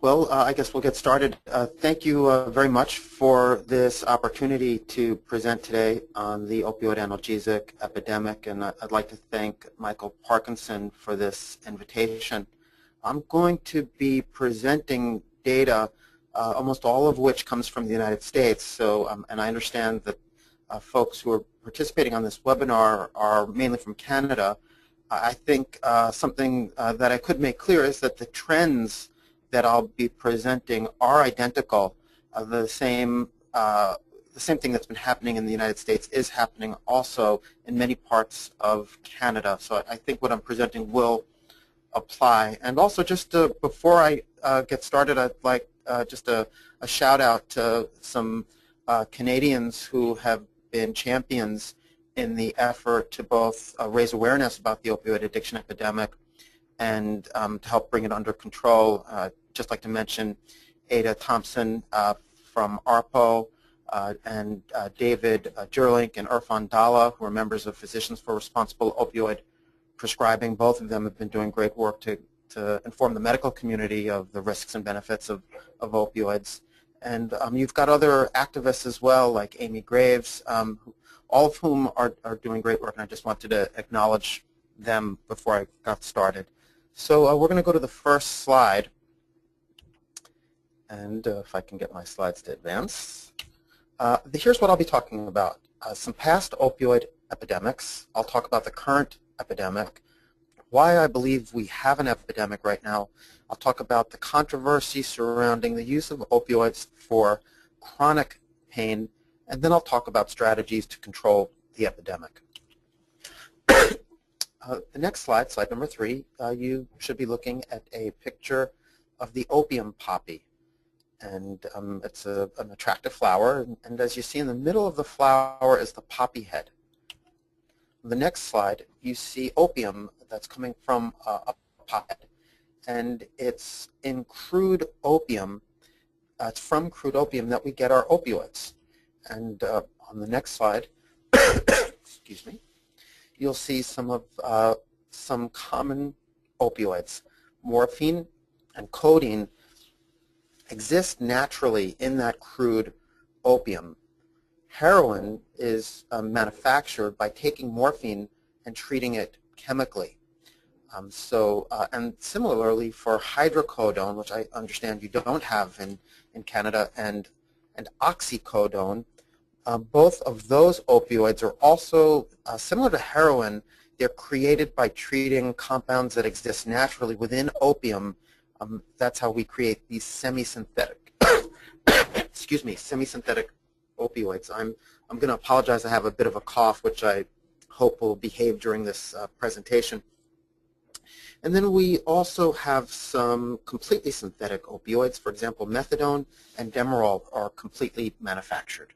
Well, I guess we'll get started. Thank you very much for this opportunity to present today on the opioid analgesic epidemic, and I'd like to thank Michael Parkinson for this invitation. I'm going to be presenting data, almost all of which comes from the United States. So, and I understand that folks who are participating on this webinar are mainly from Canada. I think something that I could make clear is that the trends that I'll be presenting are identical. The same thing that's been happening in the United States is happening also in many parts of Canada. So I think what I'm presenting will apply. And also, just before I get started, I'd like just a shout out to some Canadians who have been champions in the effort to both raise awareness about the opioid addiction epidemic and to help bring it under control. Just like to mention Ada Thompson from ARPO and David Jerlink and Irfan Dalla, who are members of Physicians for Responsible Opioid Prescribing. Both of them have been doing great work to inform the medical community of the risks and benefits of opioids. And you've got other activists as well, like Amy Graves, all of whom are doing great work, and I just wanted to acknowledge them before I got started. So we're going to go to the first slide, and if I can get my slides to advance. Here's what I'll be talking about. Some past opioid epidemics. I'll talk about the current epidemic, why I believe we have an epidemic right now. I'll talk about the controversy surrounding the use of opioids for chronic pain, and then I'll talk about strategies to control the epidemic. The next slide, slide number 3, you should be looking at a picture of the opium poppy. And it's an attractive flower, and as you see in the middle of the flower is the poppy head. On the next slide, you see opium that's coming from a poppy head, and it's in crude opium. It's from crude opium that we get our opioids. And on the next slide, excuse me, you'll see some common opioids. Morphine and codeine exist naturally in that crude opium. Heroin is manufactured by taking morphine and treating it chemically. And similarly for hydrocodone, which I understand you don't have in Canada, and oxycodone, both of those opioids are also similar to heroin. They're created by treating compounds that exist naturally within opium. That's how we create these semi-synthetic, excuse me, semi-synthetic opioids. I'm going to apologize. I have a bit of a cough, which I hope will behave during this presentation. And then we also have some completely synthetic opioids. For example, methadone and Demerol are completely manufactured.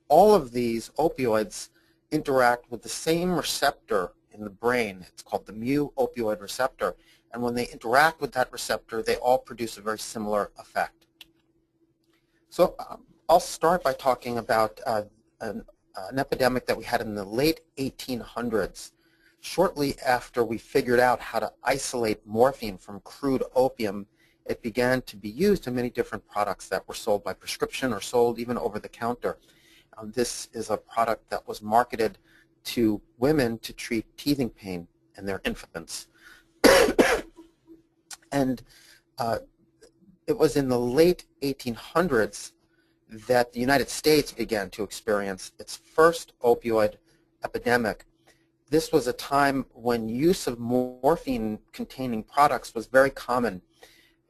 All of these opioids interact with the same receptor in the brain. It's called the mu-opioid receptor. And when they interact with that receptor, they all produce a very similar effect. So I'll start by talking about an epidemic that we had in the late 1800s. Shortly after we figured out how to isolate morphine from crude opium, it began to be used in many different products that were sold by prescription or sold even over the counter. This is a product that was marketed to women to treat teething pain in their infants. And it was in the late 1800s that the United States began to experience its first opioid epidemic. This was a time when use of morphine-containing products was very common.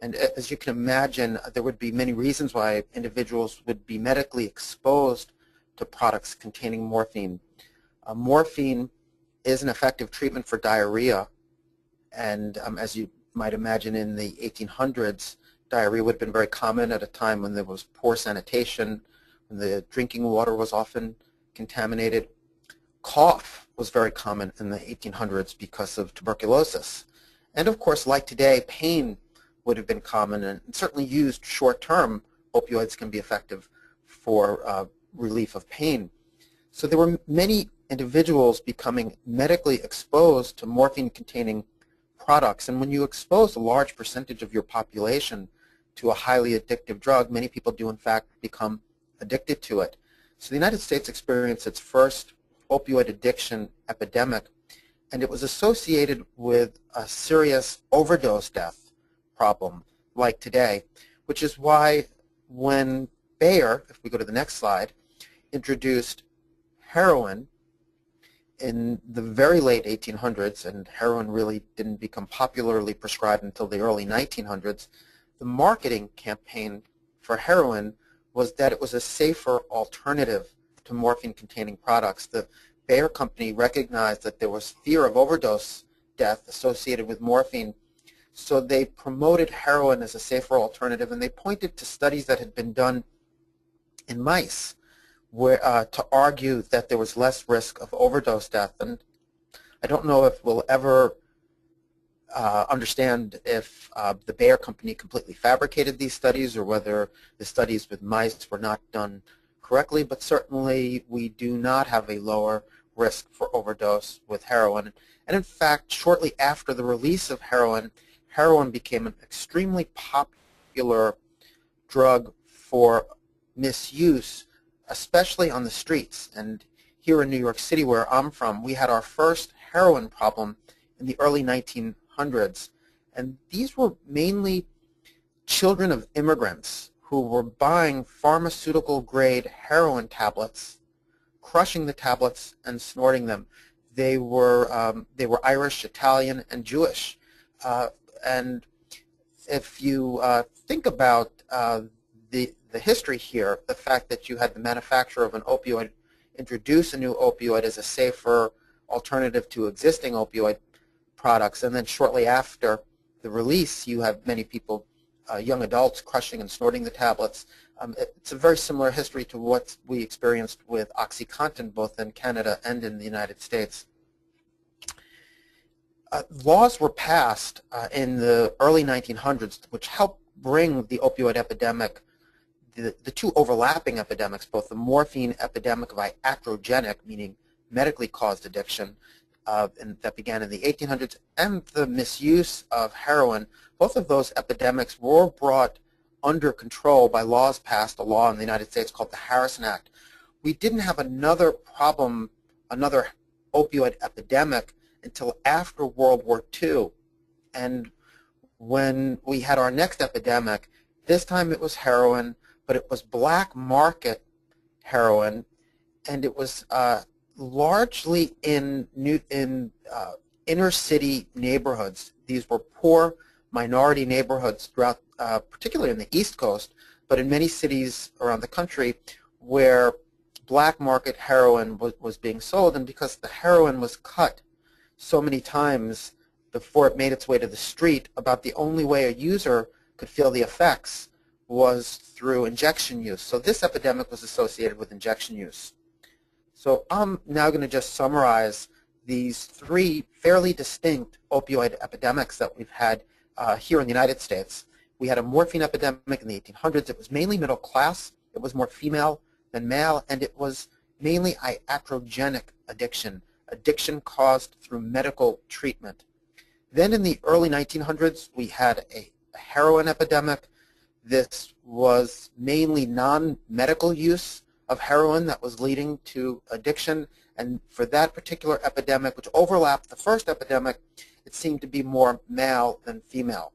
And as you can imagine, there would be many reasons why individuals would be medically exposed to products containing morphine. Morphine is an effective treatment for diarrhea, and as you might imagine, in the 1800s, diarrhea would have been very common at a time when there was poor sanitation, when the drinking water was often contaminated. Cough was very common in the 1800s because of tuberculosis. And of course, like today, pain would have been common, and certainly used short-term. Opioids can be effective for relief of pain. So there were many individuals becoming medically exposed to morphine-containing products. And when you expose a large percentage of your population to a highly addictive drug, many people do in fact become addicted to it. So the United States experienced its first opioid addiction epidemic, and it was associated with a serious overdose death problem like today, which is why when Bayer, if we go to the next slide, introduced heroin in the very late 1800s, and heroin really didn't become popularly prescribed until the early 1900s, the marketing campaign for heroin was that it was a safer alternative to morphine-containing products. The Bayer company recognized that there was fear of overdose death associated with morphine, so they promoted heroin as a safer alternative, and they pointed to studies that had been done in mice where, to argue that there was less risk of overdose death. And I don't know if we'll ever understand if the Bayer company completely fabricated these studies or whether the studies with mice were not done correctly, but certainly we do not have a lower risk for overdose with heroin. And in fact, shortly after the release of heroin, heroin became an extremely popular drug for misuse, especially on the streets. And here in New York City, where I'm from, we had our first heroin problem in the early 1900s. And these were mainly children of immigrants who were buying pharmaceutical-grade heroin tablets, crushing the tablets, and snorting them. They were Irish, Italian, and Jewish. And if you think about the history here, the fact that you had the manufacturer of an opioid introduce a new opioid as a safer alternative to existing opioid products, and then shortly after the release you have many people, young adults, crushing and snorting the tablets. It's a very similar history to what we experienced with OxyContin both in Canada and in the United States. Laws were passed in the early 1900s which helped bring the opioid epidemic, the two overlapping epidemics, both the morphine epidemic of iatrogenic, meaning medically caused addiction, and that began in the 1800s, and the misuse of heroin. Both of those epidemics were brought under control by laws passed, a law in the United States called the Harrison Act. We didn't have another problem, another opioid epidemic, until after World War II. And when we had our next epidemic, this time it was heroin, but it was black market heroin, and it was largely in inner city neighborhoods. These were poor minority neighborhoods throughout, particularly in the East Coast, but in many cities around the country where black market heroin was being sold. And because the heroin was cut so many times before it made its way to the street, about the only way a user could feel the effects was through injection use. So this epidemic was associated with injection use. So I'm now going to just summarize these three fairly distinct opioid epidemics that we've had here in the United States. We had a morphine epidemic in the 1800s. It was mainly middle class. It was more female than male, and it was mainly iatrogenic addiction, addiction caused through medical treatment. Then in the early 1900s, we had a heroin epidemic. This was mainly non-medical use of heroin that was leading to addiction, and for that particular epidemic, which overlapped the first epidemic, it seemed to be more male than female.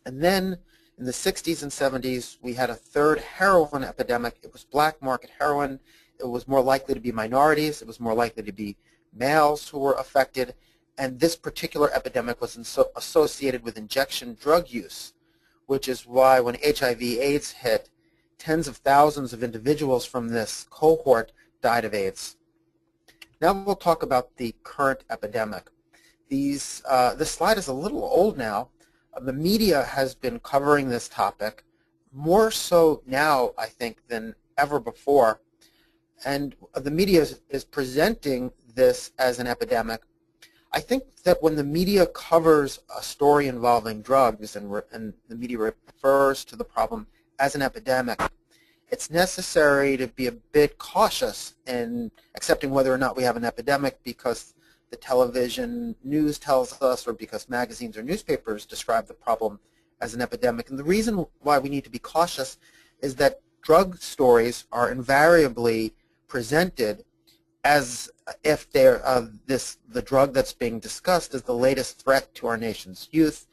And then in the 60s and 70s, we had a third heroin epidemic. It was black market heroin. It was more likely to be minorities. It was more likely to be males who were affected, and this particular epidemic was associated with injection drug use, which is why when HIV/AIDS hit, tens of thousands of individuals from this cohort died of AIDS. Now we'll talk about the current epidemic. This slide is a little old now. The media has been covering this topic more so now, I think, than ever before. And the media is presenting this as an epidemic. I think that when the media covers a story involving drugs and the media refers to the problem as an epidemic, it's necessary to be a bit cautious in accepting whether or not we have an epidemic because the television news tells us or because magazines or newspapers describe the problem as an epidemic. And the reason why we need to be cautious is that drug stories are invariably presented as if the drug that's being discussed is the latest threat to our nation's youth.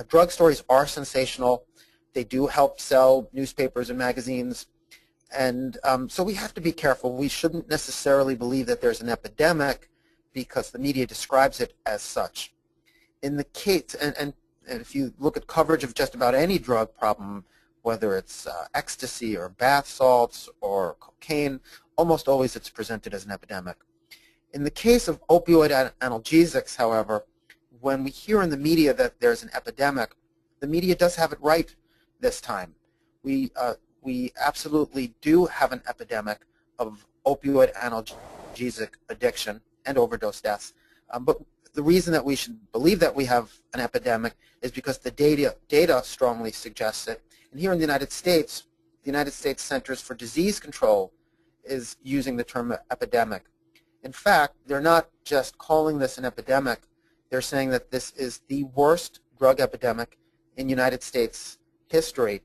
Drug stories are sensational. They do help sell newspapers and magazines. And so we have to be careful. We shouldn't necessarily believe that there's an epidemic because the media describes it as such. In the case, and if you look at coverage of just about any drug problem, whether it's ecstasy or bath salts or cocaine, almost always it's presented as an epidemic. In the case of opioid analgesics, however, when we hear in the media that there's an epidemic, the media does have it right this time. We absolutely do have an epidemic of opioid analgesic addiction and overdose deaths. But the reason that we should believe that we have an epidemic is because the data strongly suggests it. And here in the United States Centers for Disease Control is using the term epidemic. In fact, they're not just calling this an epidemic. They're saying that this is the worst drug epidemic in United States history.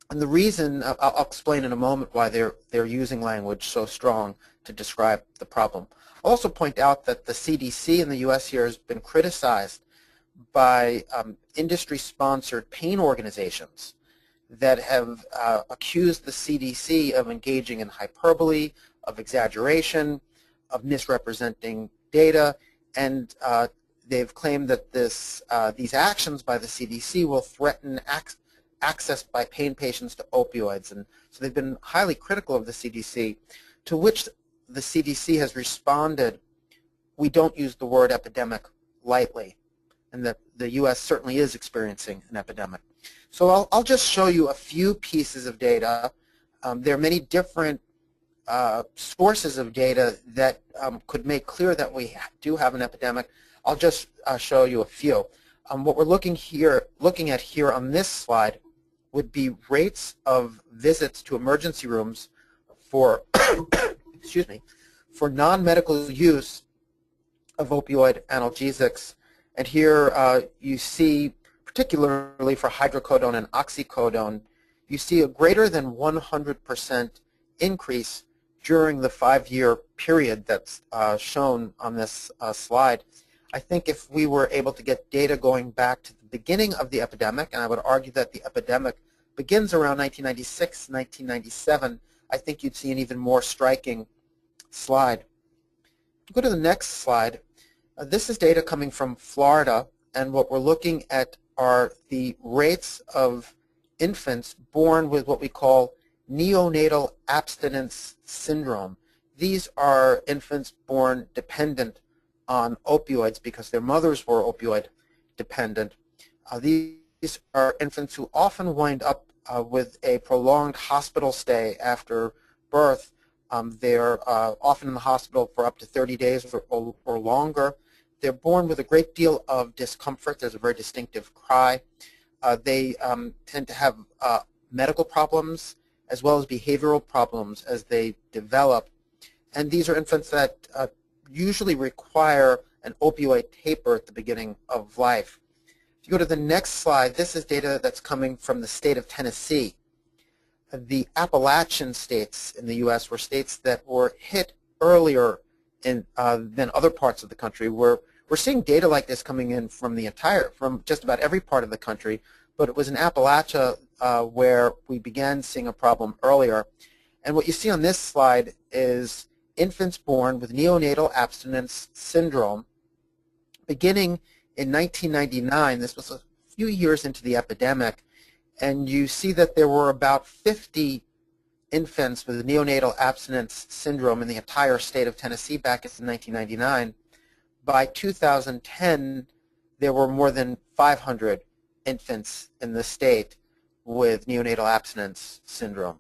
And the reason, I'll explain in a moment why they're using language so strong to describe the problem. I'll also point out that the CDC in the U.S. here has been criticized by industry-sponsored pain organizations that have accused the CDC of engaging in hyperbole, of exaggeration, of misrepresenting data, and they've claimed that these actions by the CDC will threaten access by pain patients to opioids. And so they've been highly critical of the CDC, to which the CDC has responded, we don't use the word epidemic lightly, and that the U.S. certainly is experiencing an epidemic. So I'll just show you a few pieces of data. There are many different sources of data that could make clear that we do have an epidemic. I'll just show you a few. What we're looking at here on this slide would be rates of visits to emergency rooms for excuse me, for non-medical use of opioid analgesics. And here you see, particularly for hydrocodone and oxycodone, you see a greater than 100% increase during the 5-year period that's shown on this slide. I think if we were able to get data going back to the beginning of the epidemic, and I would argue that the epidemic begins around 1996, 1997, I think you'd see an even more striking slide. Go to the next slide. This is data coming from Florida, and what we're looking at are the rates of infants born with what we call neonatal abstinence syndrome. These are infants born dependent on opioids because their mothers were opioid dependent. These are infants who often wind up with a prolonged hospital stay after birth. They're often in the hospital for up to 30 days or longer. They're born with a great deal of discomfort. There's a very distinctive cry. They tend to have medical problems as well as behavioral problems as they develop. And these are infants that usually require an opioid taper at the beginning of life. If you go to the next slide, this is data that's coming from the state of Tennessee. The Appalachian states in the U.S. were states that were hit earlier than other parts of the country. We're seeing data like this coming in from just about every part of the country, but it was in Appalachia where we began seeing a problem earlier. And what you see on this slide is infants born with neonatal abstinence syndrome beginning in 1999. This was a few years into the epidemic, and you see that there were about 50 infants with neonatal abstinence syndrome in the entire state of Tennessee back in 1999. By 2010, there were more than 500 infants in the state with neonatal abstinence syndrome.